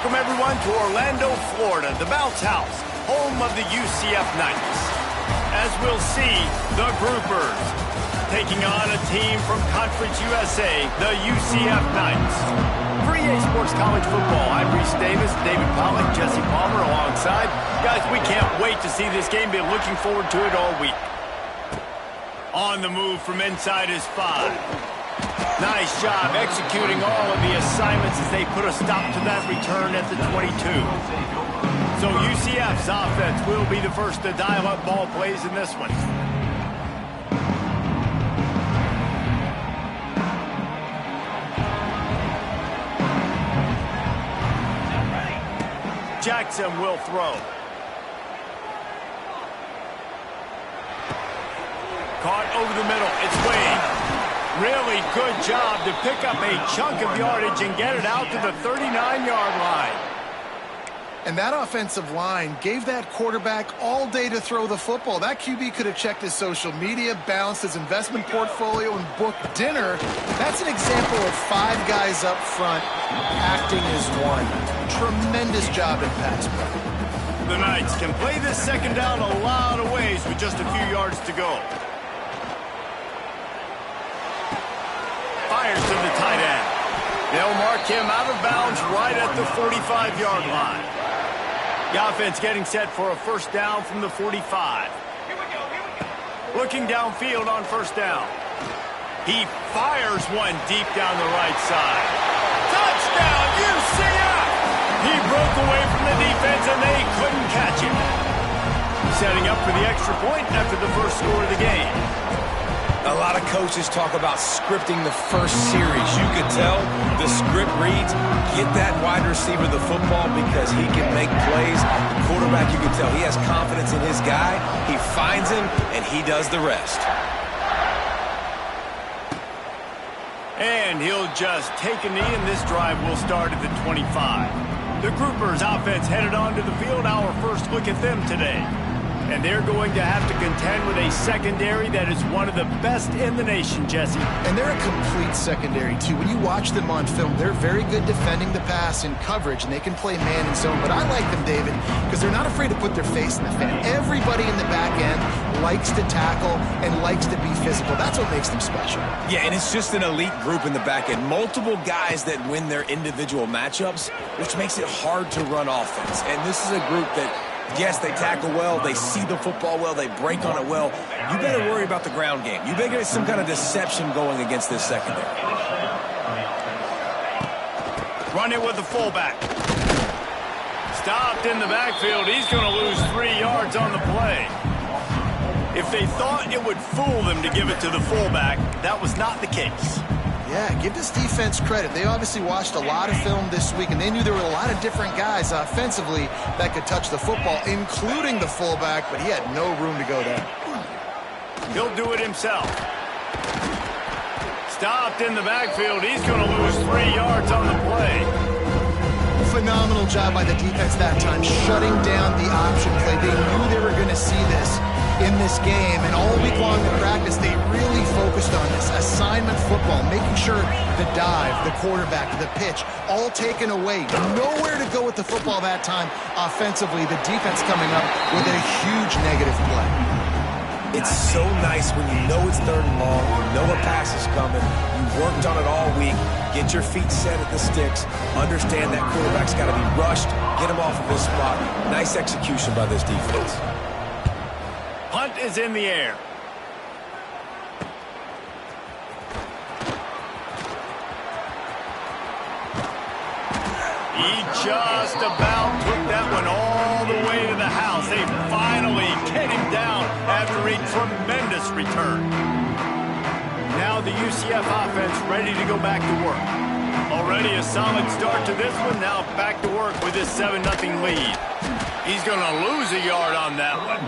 Welcome, everyone, to Orlando, Florida, the bounce house, home of the UCF Knights. As we'll see, the Groupers taking on a team from Conference USA, the UCF Knights. For EA Sports College Football, I'm Reese Davis, David Pollack, Jesse Palmer alongside. Guys, we can't wait to see this game. Been looking forward to it all week. On the move from inside his 5. Nice job executing all of the assignments as they put a stop to that return at the 22. So UCF's offense will be the first to dial up ball plays in this one. Jackson will throw. Caught over the middle. It's Wade. Really good job to pick up a chunk of yardage and get it out to the 39-yard line. And that offensive line gave that quarterback all day to throw the football. That QB could have checked his social media, balanced his investment portfolio, and booked dinner. That's an example of 5 guys up front acting as one. Tremendous job in pass play. The Knights can play this second down a lot of ways with just a few yards to go. Fires to the tight end. They'll mark him out of bounds right at the 45-yard line. The offense getting set for a first down from the 45. Looking downfield on first down. He fires one deep down the right side. Touchdown, UCF! He broke away from the defense and they couldn't catch him. Setting up for the extra point after the first score of the game. A lot of coaches talk about scripting the first series. You could tell the script reads, get that wide receiver the football because he can make plays. The quarterback, you can tell he has confidence in his guy. He finds him, and he does the rest. And he'll just take a knee, and this drive will start at the 25. The Groupers offense headed onto the field. Our first look at them today. And they're going to have to contend with a secondary that is one of the best in the nation, Jesse. And they're a complete secondary, too. When you watch them on film, they're very good defending the pass in coverage, and they can play man and zone. But I like them, David, because they're not afraid to put their face in the fan. Everybody in the back end likes to tackle and likes to be physical. That's what makes them special. Yeah, and it's just an elite group in the back end. Multiple guys that win their individual matchups, which makes it hard to run offense. And this is a group that, yes, they tackle well, they see the football well, they break on it well. You better worry about the ground game. You better get some kind of deception going against this secondary. Run it with the fullback. Stopped in the backfield. He's going to lose 3 yards on the play. If they thought it would fool them to give it to the fullback, that was not the case. Yeah, give this defense credit. They obviously watched a lot of film this week, and they knew there were a lot of different guys offensively that could touch the football, including the fullback, but he had no room to go there. He'll do it himself. Stopped in the backfield. He's going to lose 3 yards on the play. Phenomenal job by the defense that time, shutting down the option play. They knew they were going to see this in this game, and all week long in practice, they really focused on this assignment football, making sure the dive, the quarterback, the pitch, all taken away. Nowhere to go with the football that time offensively. The defense coming up with a huge negative play. It's so nice when you know it's 3rd and long, you know a pass is coming, you worked on it all week, get your feet set at the sticks, understand that quarterback's got to be rushed, get him off of his spot. Nice execution by this defense. Punt is in the air. He just about took that one all the way to the house. They finally get him down after a tremendous return. Now the UCF offense ready to go back to work. Already a solid start to this one. Now back to work with this 7-0 lead. He's going to lose a yard on that one.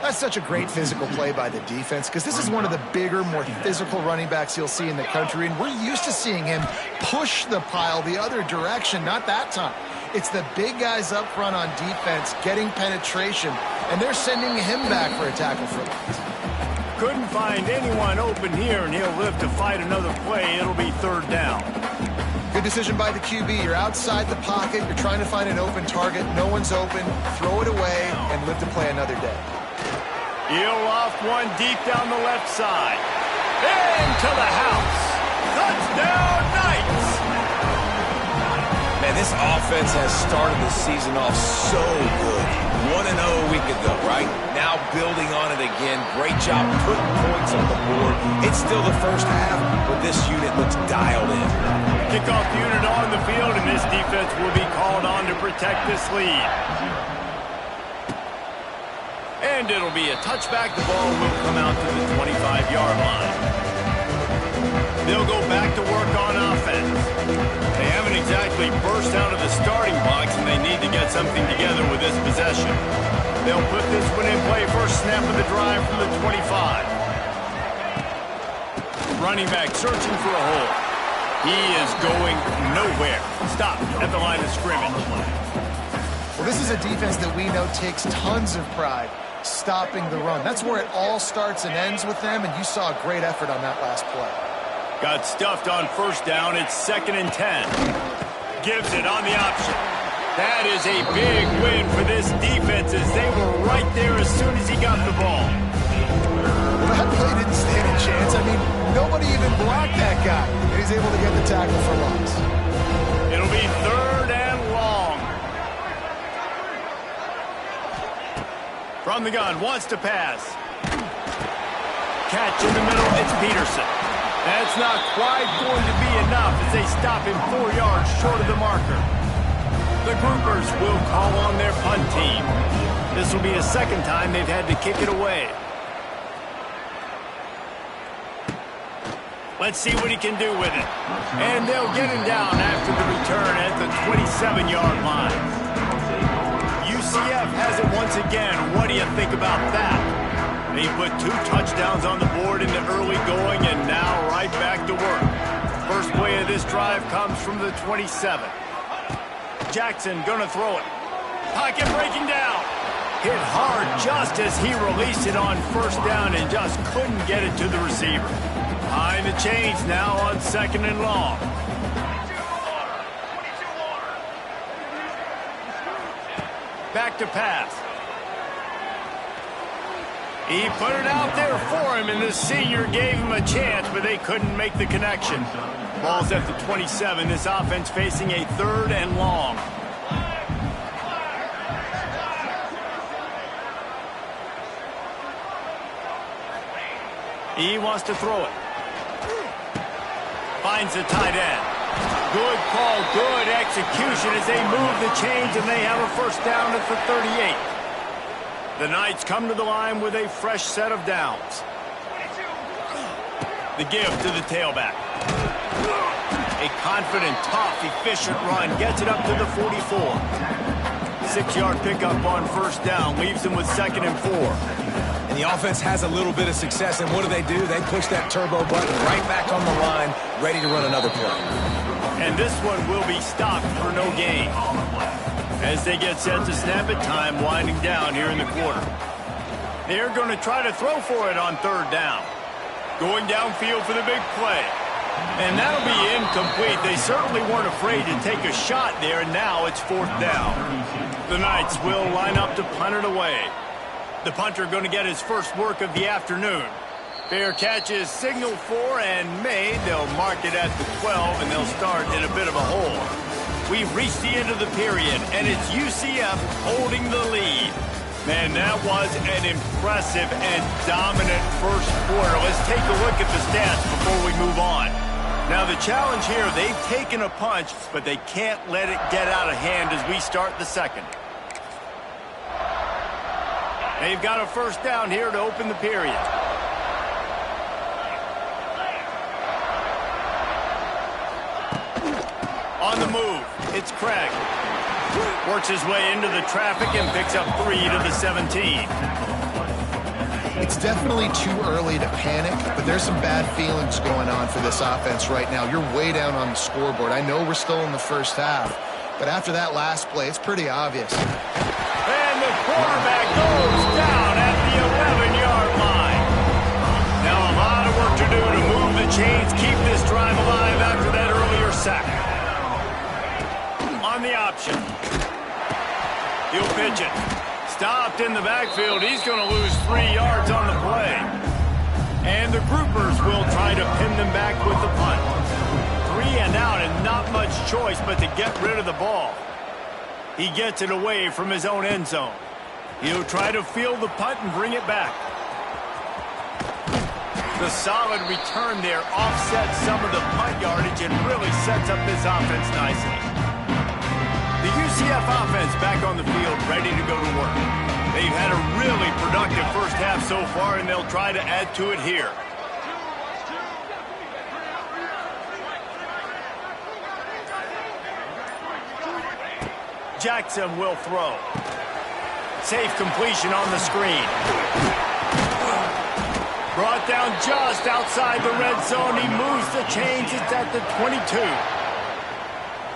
That's such a great physical play by the defense because this is one of the bigger, more physical running backs you'll see in the country, and we're used to seeing him push the pile the other direction. Not that time. It's the big guys up front on defense getting penetration, and they're sending him back for a tackle for loss. Couldn't find anyone open here, and he'll live to fight another play. It'll be 3rd down. Good decision by the QB. You're outside the pocket. You're trying to find an open target. No one's open. Throw it away and live to play another day. He'll off one deep down the left side. Into the house. Touchdown, Knights! Man, this offense has started the season off so good. 1-0 a week ago, right? Now building on it again. Great job putting points on the board. It's still the first half, but this unit looks dialed in. Kickoff unit on the field, and this defense will be called on to protect this lead. And it'll be a touchback. The ball will come out to the 25-yard line. They'll go back to work on offense. They haven't exactly burst out of the starting blocks, and they need to get something together with this possession. They'll put this one in play. First snap of the drive from the 25. Running back searching for a hole. He is going nowhere. Stop at the line of scrimmage. Well, this is a defense that we know takes tons of pride stopping the run. That's where it all starts and ends with them, and you saw a great effort on that last play. Got stuffed on first down. It's 2nd and 10. Gives it on the option. That is a big win for this defense as they were right there as soon as he got the ball. Well, that play didn't stand a chance. I mean, nobody even blocked that guy. And he's able to get the tackle for loss. It'll be 3rd and long. From the gun, wants to pass. Catch in the middle, it's Peterson. That's not quite going to be enough as they stop him 4 yards short of the marker. The Groupers will call on their punt team. This will be the second time they've had to kick it away. Let's see what he can do with it. And they'll get him down after the return at the 27-yard line. UCF has it once again. What do you think about that? They put 2 touchdowns on the board in the early going and now right back to work. First play of this drive comes from the 27. Jackson gonna throw it. Pocket breaking down. Hit hard just as he released it on first down and just couldn't get it to the receiver. Behind the chains now on 2nd and long. Back to pass. He put it out there for him, and the senior gave him a chance, but they couldn't make the connection. Ball's at the 27. This offense facing a 3rd and long. He wants to throw it. Finds the tight end. Good call, good execution as they move the chains, and they have a first down at the 38. The Knights come to the line with a fresh set of downs. The give to the tailback. A confident, tough, efficient run gets it up to the 44. 6-yard pickup on first down leaves them with 2nd and 4. And the offense has a little bit of success, and what do? They push that turbo button right back on the line, ready to run another play. And this one will be stopped for no gain. As they get set to snap it, time winding down here in the quarter. They're going to try to throw for it on 3rd down. Going downfield for the big play. And that'll be incomplete. They certainly weren't afraid to take a shot there, and now it's 4th down. The Knights will line up to punt it away. The punter going to get his first work of the afternoon. Fair catch is signaled for and made. They'll mark it at the 12, and they'll start in a bit of a hole. We've reached the end of the period, and it's UCF holding the lead. Man, that was an impressive and dominant first quarter. Let's take a look at the stats before we move on. Now, the challenge here, they've taken a punch, but they can't let it get out of hand as we start the second. They've got a first down here to open the period. On the move, it's Craig. Works his way into the traffic and picks up 3 to the 17. It's definitely too early to panic, but there's some bad feelings going on for this offense right now. You're way down on the scoreboard. I know we're still in the first half, but after that last play, it's pretty obvious. And the quarterback goes down at the 11-yard line. Now a lot of work to do to move the chains, keep this drive alive after that earlier sack. He'll pitch it. Stopped in the backfield. He's going to lose 3 yards on the play. And the groupers will try to pin them back with the punt. 3 and out and not much choice but to get rid of the ball. He gets it away from his own end zone. He'll try to field the punt and bring it back. The solid return there offsets some of the punt yardage and really sets up this offense nicely. The UCF offense back on the field, ready to go to work. They've had a really productive first half so far, and they'll try to add to it here. Jackson will throw. Safe completion on the screen. Brought down just outside the red zone. He moves the chains. It's at the 22.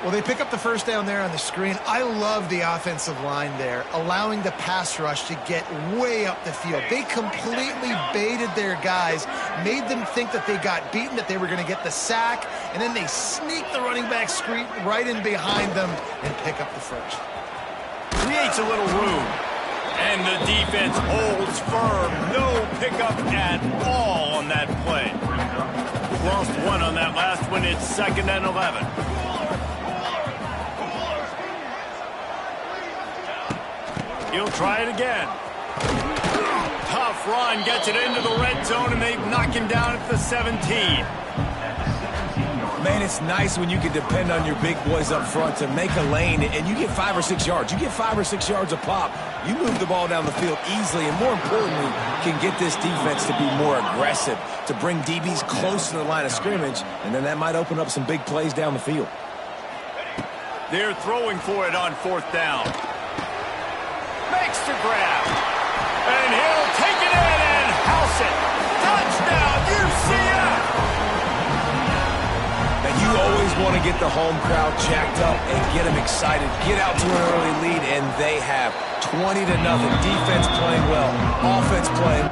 Well, they pick up the first down there on the screen. I love the offensive line there, allowing the pass rush to get way up the field. They completely baited their guys, made them think that they got beaten, that they were going to get the sack, and then they sneak the running back screen right in behind them and pick up the first. Creates a little room. And the defense holds firm. No pickup at all on that play. Lost 1 on that last one. It's 2nd and 11. He'll try it again. Tough run. Gets it into the red zone, and they knock him down at the 17. Man, it's nice when you can depend on your big boys up front to make a lane, and you get 5 or 6 yards. You get 5 or 6 yards a pop. You move the ball down the field easily, and more importantly, can get this defense to be more aggressive, to bring DBs close to the line of scrimmage, and then that might open up some big plays down the field. They're throwing for it on 4th down. Makes the grab. And he'll take it in and house it. Touchdown, UCF! And you always want to get the home crowd jacked up and get them excited. Get out to an early lead, and they have 20-0. Defense playing well. Offense playing.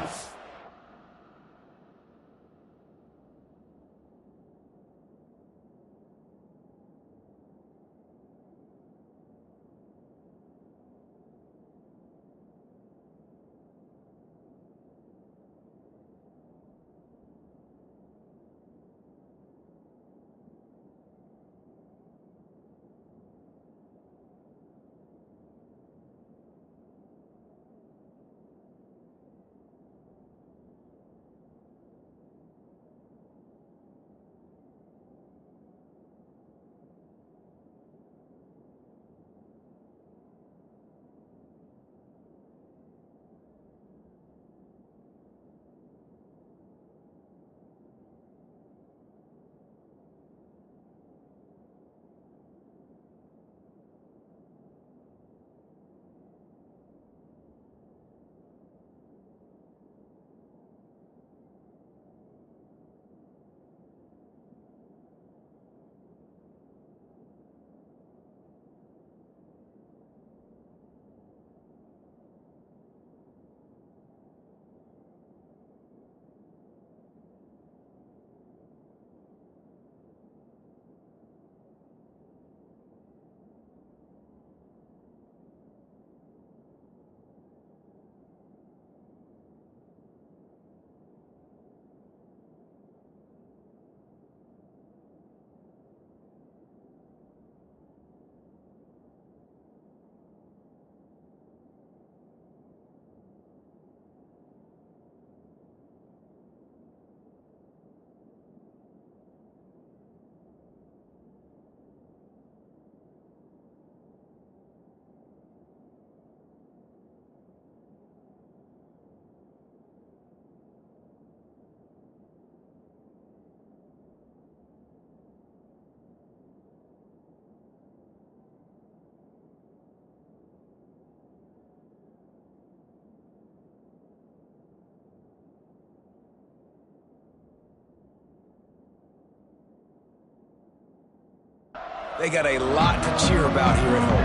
They got a lot to cheer about here at home.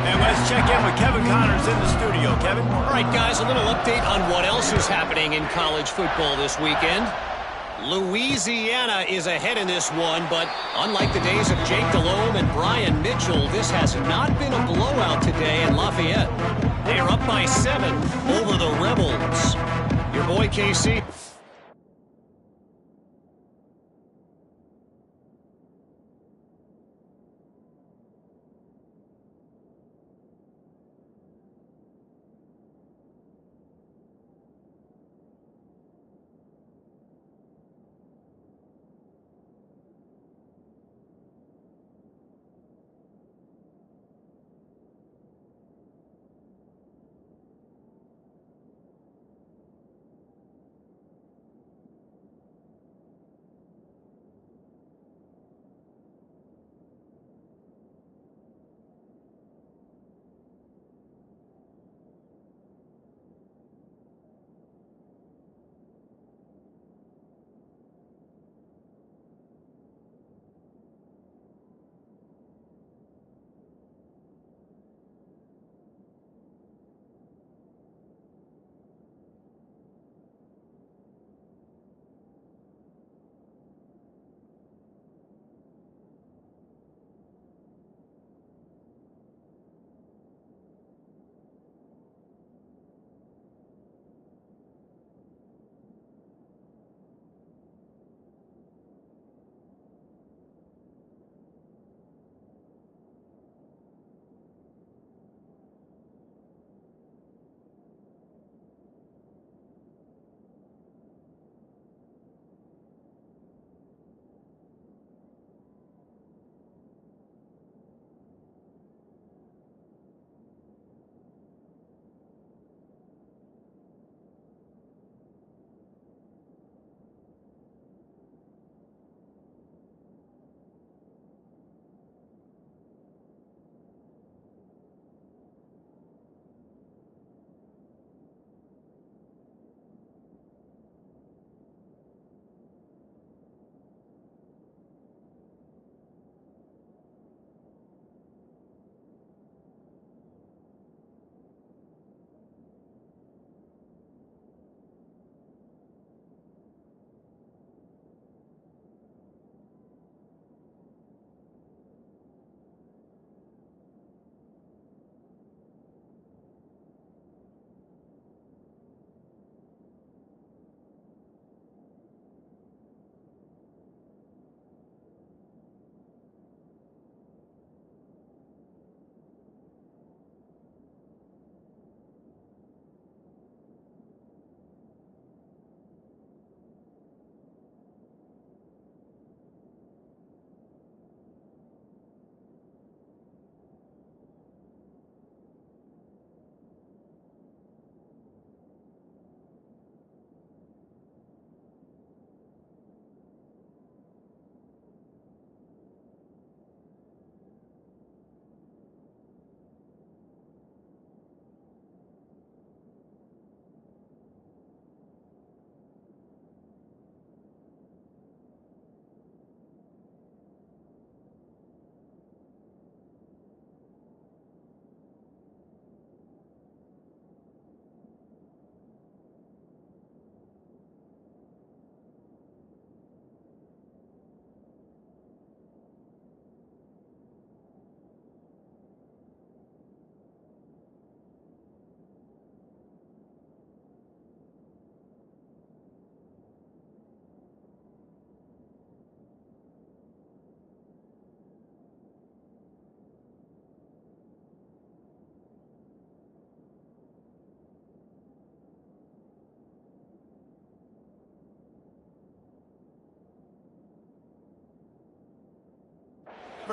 And let's check in with Kevin Connors in the studio. Kevin? All right, guys, a little update on what else is happening in college football this weekend. Louisiana is ahead in this one, but unlike the days of Jake Delhomme and Brian Mitchell, this has not been a blowout today in Lafayette. They are up by 7 over the Rebels. Your boy, KC.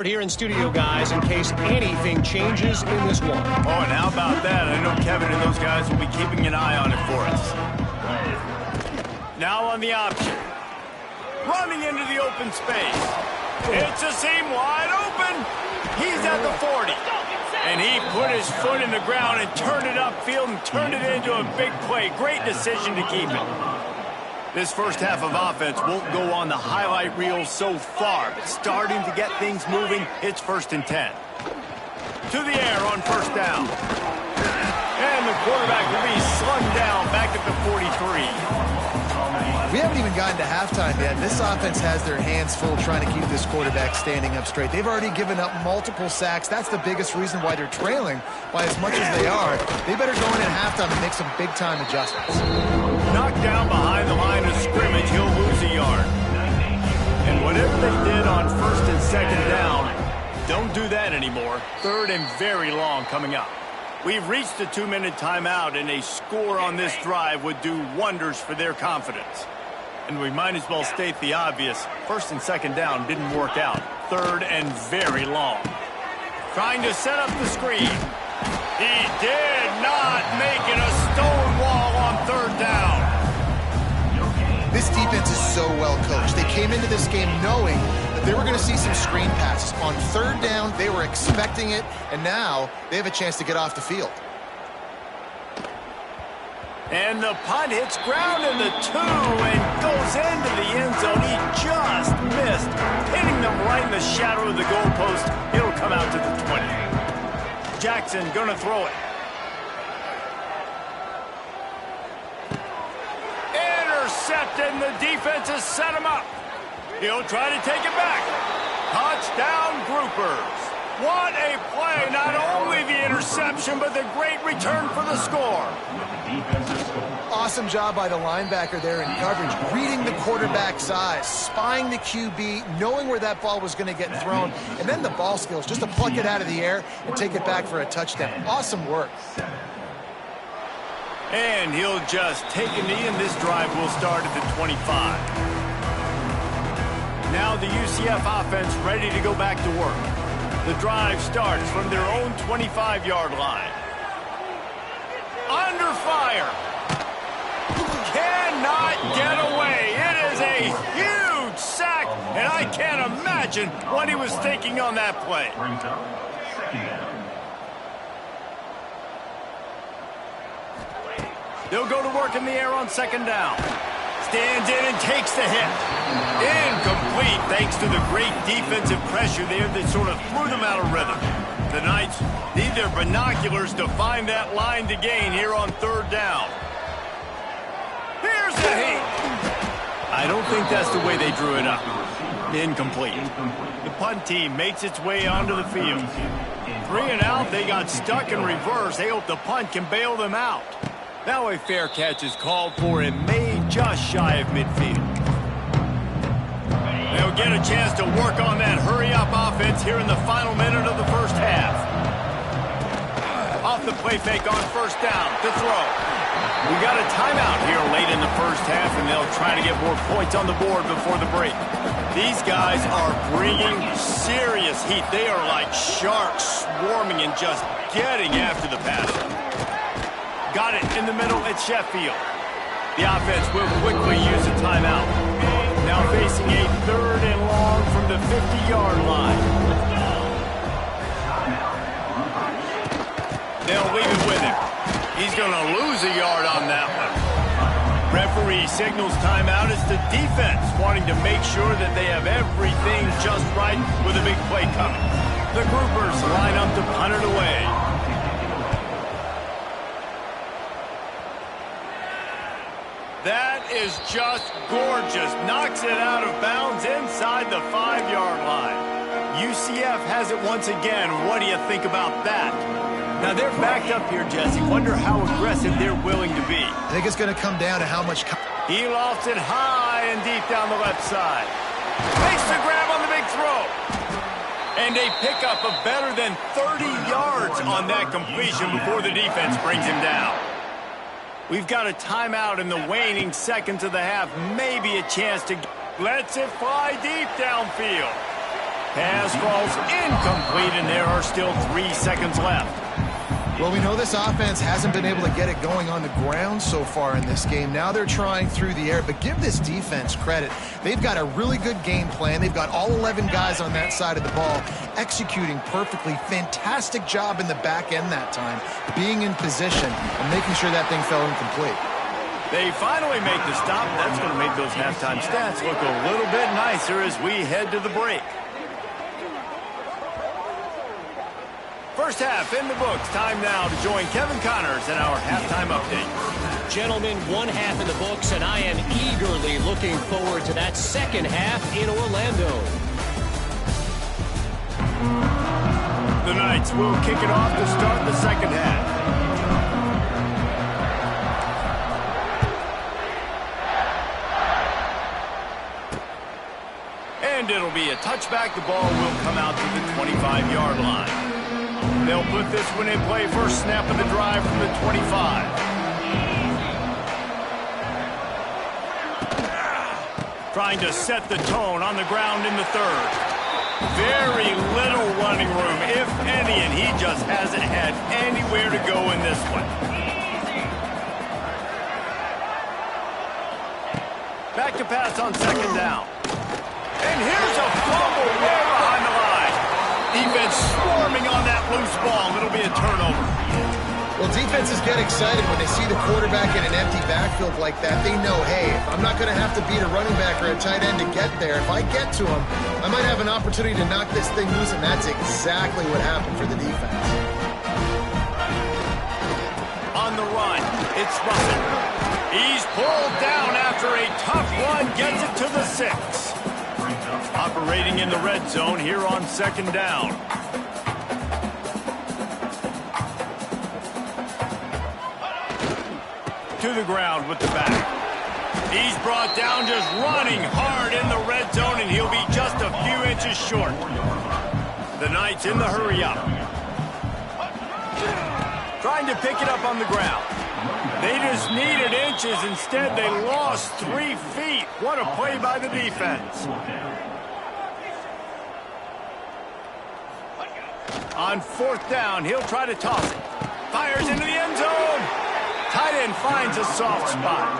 Here in studio, guys, in case anything changes in this one. Oh, and how about that? I know Kevin and those guys will be keeping an eye on it for us. Now on the option. Running into the open space. It's a seam wide open. He's at the 40. And he put his foot in the ground and turned it upfield and turned it into a big play. Great decision to keep it. This first half of offense won't go on the highlight reel so far, but starting to get things moving, it's 1st and 10. To the air on 1st down. And the quarterback will be slung down back at the 43. We haven't even got gotten to halftime yet. This offense has their hands full trying to keep this quarterback standing up straight. They've already given up multiple sacks. That's the biggest reason why they're trailing by as much as they are. They better go in at halftime and make some big-time adjustments. Knocked down behind the line of scrimmage, he'll lose a yard. And whatever they did on first and second down, don't do that anymore. Third and very long coming up. We've reached the 2-minute timeout, and a score on this drive would do wonders for their confidence. And we might as well state the obvious. First and second down didn't work out. Third and very long. Trying to set up the screen. He did not make it a stone wall on third down. This defense is so well coached. They came into this game knowing that they were going to see some screen passes. On third down, they were expecting it, and now they have a chance to get off the field. And the punt hits ground in the 2 and goes into the end zone. He just missed, hitting them right in the shadow of the goalpost. It'll come out to the 20. Jackson going to throw it. Intercepted, and the defense has set him up. He'll try to take it back. Touchdown, Groupers. What a play. Not only the interception, but the great return for the score. Awesome job by the linebacker there in coverage, reading the quarterback's eyes, spying the QB, knowing where that ball was going to get thrown, and then the ball skills, just to pluck it out of the air and take it back for a touchdown. Awesome work. And he'll just take a knee, and this drive will start at the 25. Now the UCF offense ready to go back to work. The drive starts from their own 25-yard line. Under fire. Cannot get away. It is a huge sack, and I can't imagine what he was thinking on that play. They'll go to work in the air on second down. Stands in and takes the hit. Incomplete thanks to the great defensive pressure there that sort of threw them out of rhythm. The Knights need their binoculars to find that line to gain here on third down. Here's the hit. I don't think that's the way they drew it up. Incomplete. The punt team makes its way onto the field. 3 and out, they got stuck in reverse. They hope the punt can bail them out. Now a fair catch is called for and made just shy of midfield. They'll get a chance to work on that hurry-up offense here in the final minute of the first half. Off the play fake on first down to throw. We got a timeout here late in the first half, and they'll try to get more points on the board before the break. These guys are bringing serious heat. They are like sharks swarming and just getting after the passer. Got it in the middle at Sheffield. The offense will quickly use a timeout. Now facing a third and long from the 50-yard line. They'll leave it with him. He's going to lose a yard on that one. Referee signals timeout. It's the defense wanting to make sure that they have everything just right with a big play coming. The Groupers line up to punt it away. That is just gorgeous. Knocks it out of bounds inside the 5-yard line. UCF has it once again. What do you think about that? Now they're backed up here, Jesse. Wonder how aggressive they're willing to be. I think it's going to come down to how much... He lofts it high and deep down the left side. Makes the grab on the big throw. And a pickup of better than 30 yards on that completion before the defense brings him down. We've got a timeout in the waning seconds of the half. Maybe a chance to... Lets it fly deep downfield. Pass falls incomplete, and there are still 3 seconds left. Well, we know this offense hasn't been able to get it going on the ground so far in this game. Now they're trying through the air, but give this defense credit. They've got a really good game plan. They've got all 11 guys on that side of the ball executing perfectly. Fantastic job in the back end that time, being in position and making sure that thing fell incomplete. They finally make the stop. That's going to make those halftime stats look a little bit nicer as we head to the break. First half in the books. Time now to join Kevin Connors in our halftime update. Gentlemen, one half in the books, and I am eagerly looking forward to that second half in Orlando. The Knights will kick it off to start the second half. And it'll be a touchback. The ball will come out to the 25-yard line. They'll put this one in play. First snap of the drive from the 25. Trying to set the tone on the ground in the third. Very little running room, if any, and he just hasn't had anywhere to go in this one. Back to pass on second down. And here's a fumble way behind the line. Defense swarming on that loose ball. It'll be a turnover. Well, defenses get excited when they see the quarterback in an empty backfield like that. They know, hey, if I'm not going to have to beat a running back or a tight end to get there, if I get to him, I might have an opportunity to knock this thing loose, and that's exactly what happened for the defense. On the run, it's Russell. He's pulled down after a tough run, gets it to the 6. Operating in the red zone here on second down. To the ground with the back. He's brought down just running hard in the red zone, and he'll be just a few inches short. The Knights in the hurry up. Trying to pick it up on the ground. They just needed inches. Instead, they lost 3 feet. What a play by the defense. On fourth down, he'll try to toss it. Fires into the end zone. Tight end finds a soft spot.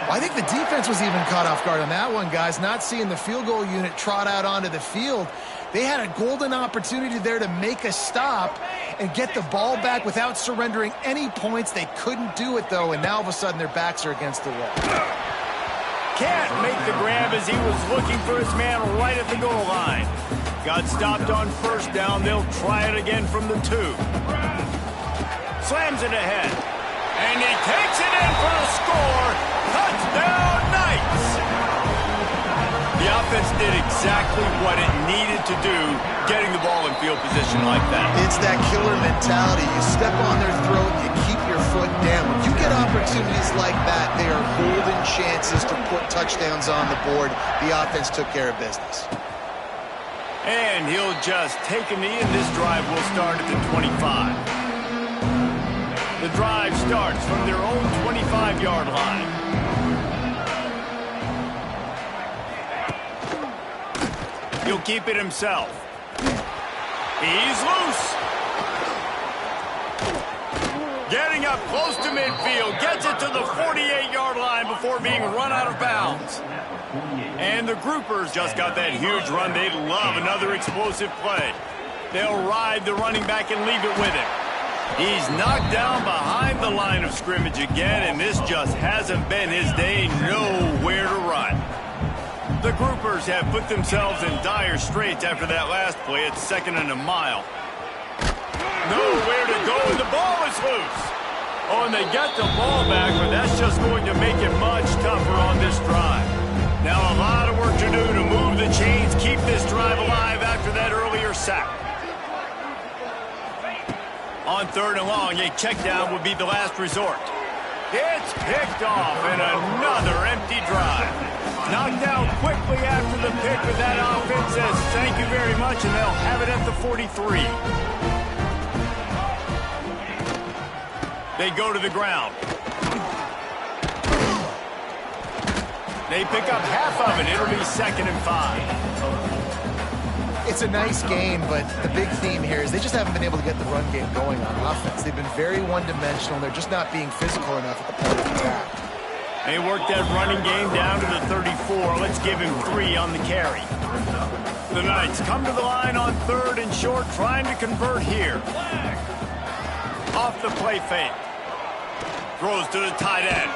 I think the defense was even caught off guard on that one, guys. Not seeing the field goal unit trot out onto the field. They had a golden opportunity there to make a stop and get the ball back without surrendering any points. They couldn't do it, though, and now all of a sudden their backs are against the wall. Can't make the grab as he was looking for his man right at the goal line. Got stopped on first down. They'll try it again from the 2. Slams it ahead. And he takes it in for a score. Touchdown, Knights! The offense did exactly what it needed to do, getting the ball in field position like that. It's that killer mentality. You step on their throat, you keep your foot down. When you get opportunities like that, they are golden chances to put touchdowns on the board. The offense took care of business. And he'll just take a knee, and this drive will start at the 25. The drive starts from their own 25-yard line. He'll keep it himself. He's loose. Getting up close to midfield. Gets it to the 48-yard line before being run out of bounds. And the Groupers just got that huge run. They love another explosive play. They'll ride the running back and leave it with him. He's knocked down behind the line of scrimmage again, and this just hasn't been his day. Nowhere to run. The Groupers have put themselves in dire straits after that last play. It's 2nd and a mile. Nowhere to go, and the ball is loose. Oh, and they get the ball back, but that's just going to make it much tougher on this drive. Now a lot of work to do to move the chains, keep this drive alive after that earlier sack. On 3rd and long, a check down would be the last resort. It's picked off, and another empty drive. Knocked down quickly after the pick, but that offense says thank you very much, and they'll have it at the 43. They go to the ground. They pick up half of it. It'll be 2nd and 5. It's a nice game, but the big theme here is they just haven't been able to get the run game going on offense. They've been very one-dimensional, and they're just not being physical enough at the point of attack. They worked that running game down to the 34. Let's give him 3 on the carry. The Knights come to the line on 3rd and short, trying to convert here. Off the play fake. Throws to the tight end.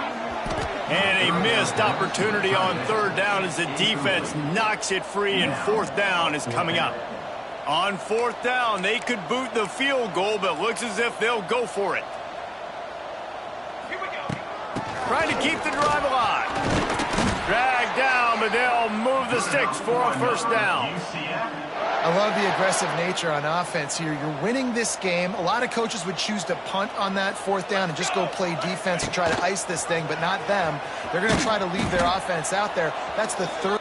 And a missed opportunity on 3rd down as the defense knocks it free, and 4th down is coming up. On fourth down, they could boot the field goal, but looks as if they'll go for it. Trying to keep the drive alive. Dragged down, but they'll move the sticks for a first down. I love the aggressive nature on offense here. You're winning this game. A lot of coaches would choose to punt on that fourth down and just go play defense and try to ice this thing, but not them. They're going to try to leave their offense out there. That's the third.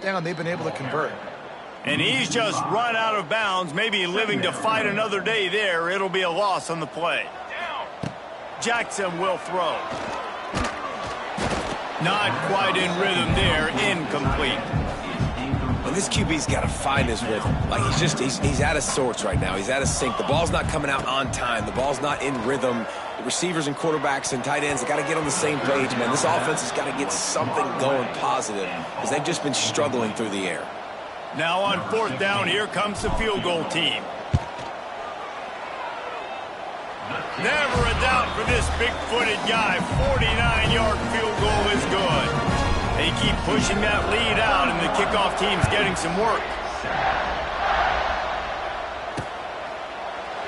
Down, they've been able to convert. And he's just run out of bounds, maybe living to fight another day there. It'll be a loss on the play. Jackson will throw. Not quite in rhythm there, incomplete. And this QB's got to find his rhythm. Like he's out of sorts right now. He's out of sync. The ball's not coming out on time. The ball's not in rhythm. The receivers and quarterbacks and tight ends, they got to get on the same page, man. This offense has got to get something going positive because they've just been struggling through the air. Now on fourth down, here comes the field goal team. Never a doubt for this big-footed guy. 49-yard field goal is good. They keep pushing that lead out, and the kickoff team's getting some work.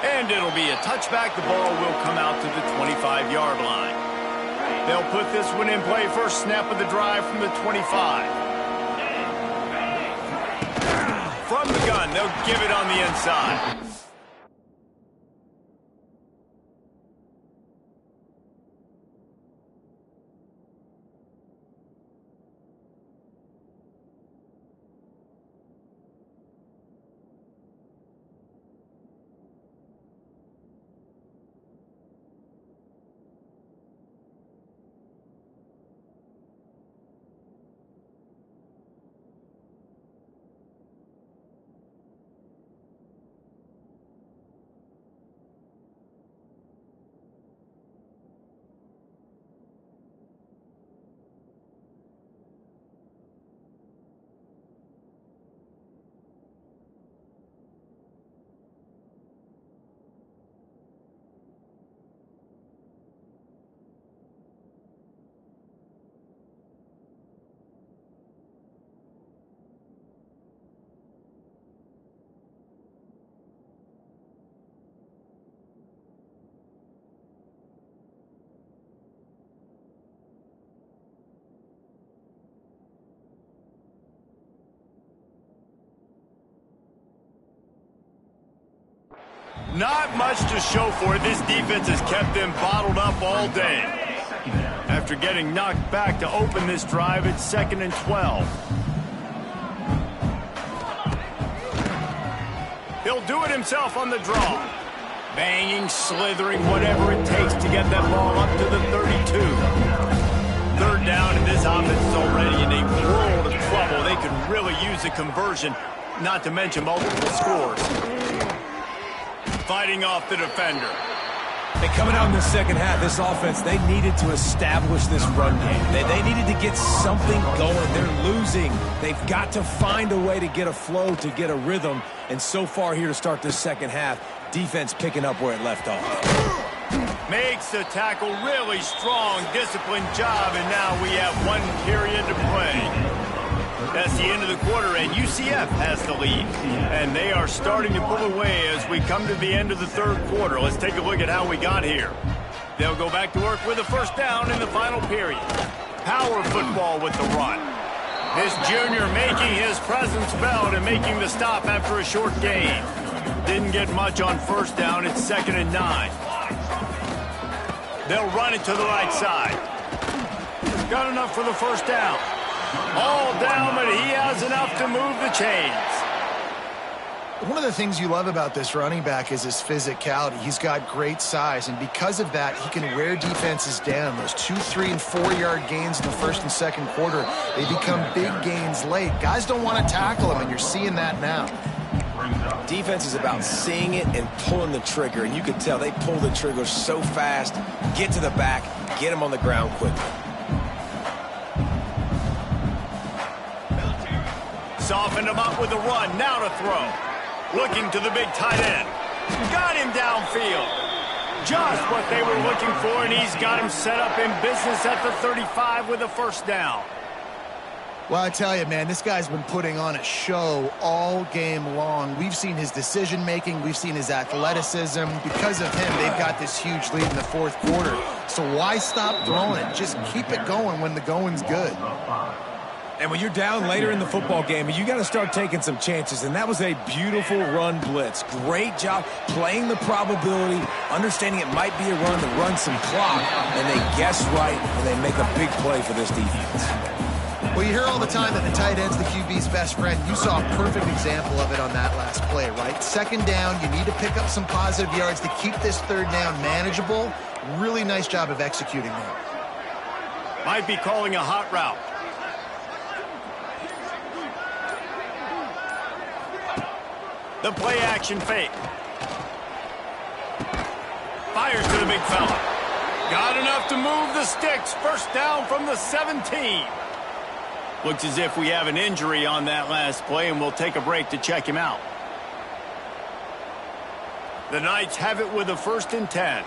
And it'll be a touchback. The ball will come out to the 25-yard line. They'll put this one in play. First snap of the drive from the 25. From the gun, they'll give it on the inside. Not much to show for it. This defense has kept them bottled up all day. After getting knocked back to open this drive, it's 2nd and 12. He'll do it himself on the draw. Banging, slithering, whatever it takes to get that ball up to the 32. Third down, and this offense is already in a world of trouble. They could really use a conversion, not to mention multiple scores. Fighting off the defender. Hey, coming out in the second half, this offense, they needed to establish this run game. They needed to get something going. They're losing. They've got to find a way to get a flow, to get a rhythm. And so far here to start this second half, defense picking up where it left off. Makes the tackle, really strong, disciplined job, and now we have 1 period to play. That's the end of the quarter, and UCF has the lead. And they are starting to pull away as we come to the end of the third quarter. Let's take a look at how we got here. They'll go back to work with a first down in the final period. Power football with the run. This junior making his presence felt and making the stop after a short gain. Didn't get much on first down. It's 2nd and 9. They'll run it to the right side. Got enough for the first down. All down, but he has enough to move the chains. One of the things you love about this running back is his physicality. He's got great size, and because of that, he can wear defenses down. Those 2-, 3-, and 4-yard gains in the first and second quarter, they become big gains late. Guys don't want to tackle him, and you're seeing that now. Defense is about seeing it and pulling the trigger, and you can tell they pull the trigger so fast, get to the back, get him on the ground quickly. Softened him up with a run, now to throw. Looking to the big tight end. Got him downfield. Just what they were looking for, and he's got him set up in business at the 35 with a first down. Well, I tell you, man, this guy's been putting on a show all game long. We've seen his decision-making. We've seen his athleticism. Because of him, they've got this huge lead in the fourth quarter. So why stop throwing it? Just keep it going when the going's good. And when you're down later in the football game, you got to start taking some chances. And that was a beautiful run blitz. Great job playing the probability, understanding it might be a run to run some clock. And they guess right, and they make a big play for this defense. Well, you hear all the time that the tight end's the QB's best friend. You saw a perfect example of it on that last play, right? Second down, you need to pick up some positive yards to keep this third down manageable. Really nice job of executing that. Might be calling a hot route. The play action fake. Fires to the big fella. Got enough to move the sticks. First down from the 17. Looks as if we have an injury on that last play, and we'll take a break to check him out. The Knights have it with a 1st and 10.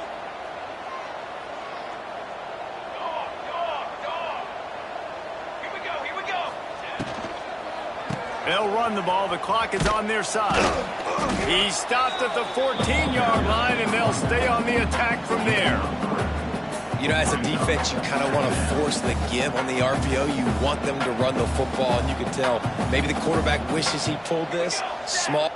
They'll run the ball. The clock is on their side. He stopped at the 14-yard line, and they'll stay on the attack from there. You know, as a defense, you kind of want to force the give on the RPO. You want them to run the football, and you can tell maybe the quarterback wishes he pulled this. Small.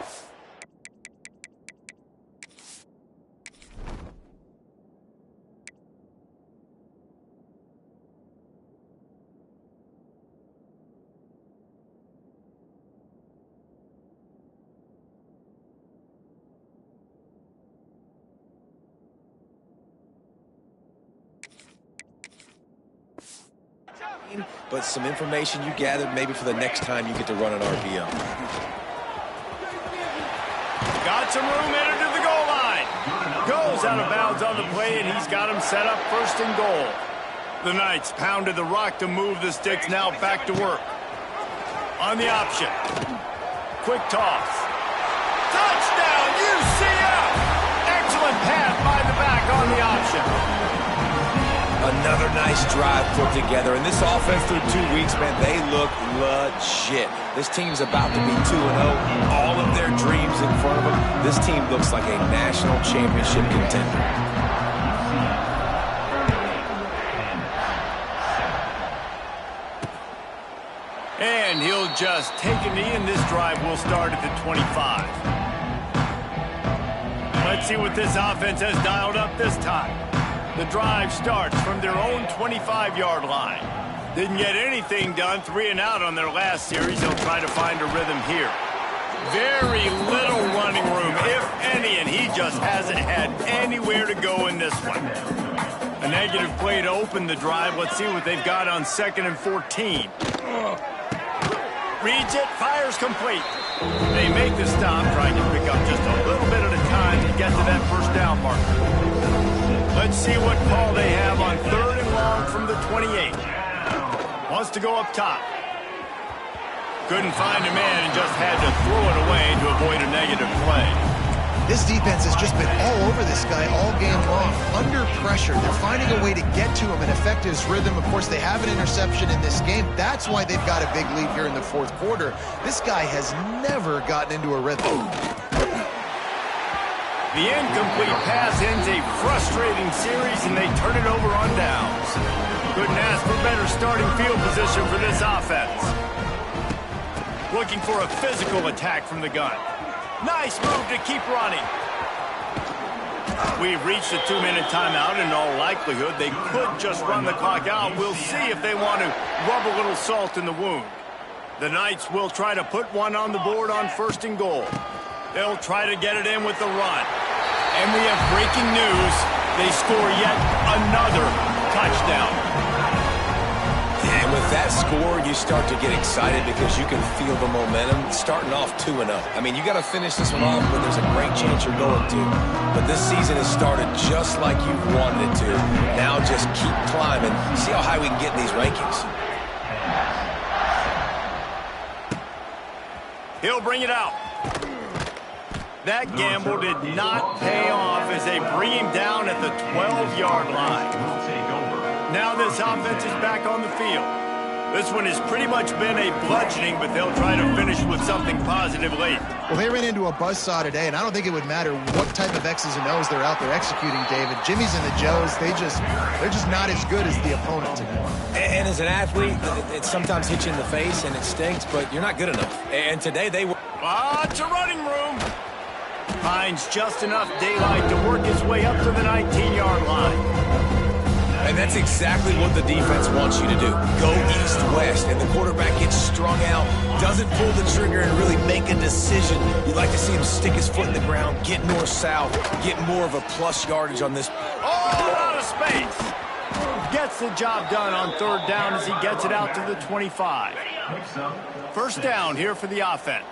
But some information you gathered maybe for the next time you get to run an RPO. Got some room headed to the goal line. Goes out of bounds on the play, and he's got him set up 1st and goal. The Knights pounded the rock to move the sticks, now back to work. On the option. Quick toss. Touchdown, UCF! Excellent pass by the back on the option. Another nice drive put together. And this offense through 2 weeks, man, they look legit. This team's about to be 2-0. All of their dreams in front of them. This team looks like a national championship contender. And he'll just take a knee, and this drive will start at the 25. Let's see what this offense has dialed up this time. The drive starts from their own 25-yard line. Didn't get anything done, 3 and out on their last series. They'll try to find a rhythm here. Very little running room, if any, and he just hasn't had anywhere to go in this one. A negative play to open the drive. Let's see what they've got on 2nd and 14. Reads it, fires complete. They make the stop, trying to pick up just a little bit at a time to get to that first down marker. Let's see what call they have on 3rd and long from the 28. Wants to go up top. Couldn't find a man and just had to throw it away to avoid a negative play. This defense has just been all over this guy all game long. Under pressure, they're finding a way to get to him and affect his rhythm. Of course, they have an interception in this game. That's why they've got a big lead here in the fourth quarter. This guy has never gotten into a rhythm. The incomplete pass ends a frustrating series, and they turn it over on downs. Couldn't ask for better starting field position for this offense. Looking for a physical attack from the gun. Nice move to keep running. We've reached a 2-minute timeout. In all likelihood, they could just run the clock out. We'll see if they want to rub a little salt in the wound. The Knights will try to put one on the board on 1st and goal. They'll try to get it in with the run. And we have breaking news. They score yet another touchdown. And with that score, you start to get excited because you can feel the momentum starting off 2-0. I mean, you got to finish this one off, but there's a great chance you're going to. But this season has started just like you wanted it to. Now just keep climbing. See how high we can get in these rankings. He'll bring it out. That gamble did not pay off as they bring him down at the 12-yard line. Now this offense is back on the field. This one has pretty much been a bludgeoning, but they'll try to finish with something positive late. Well, they ran into a buzzsaw today, and I don't think it would matter what type of X's and O's they're out there executing, David. Jimmy's and the Joes, they're just not as good as the opponent today. And as an athlete, it sometimes hits you in the face, and it stinks, but you're not good enough. And today they were... Lots of running room. Finds just enough daylight to work his way up to the 19-yard line. And that's exactly what the defense wants you to do. Go east-west, and the quarterback gets strung out, doesn't pull the trigger and really make a decision. You'd like to see him stick his foot in the ground, get north-south, get more of a plus yardage on this. Oh, out of space. Gets the job done on 3rd down as he gets it out to the 25. 1st down here for the offense.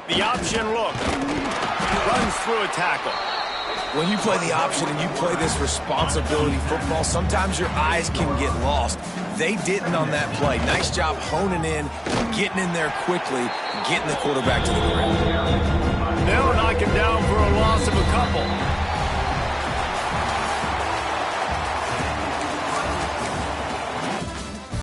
The option look. Runs through a tackle. When you play the option and you play this responsibility football, sometimes your eyes can get lost. They didn't on that play. Nice job honing in, getting in there quickly, getting the quarterback to the ground. They'll knock him down for a loss of a couple.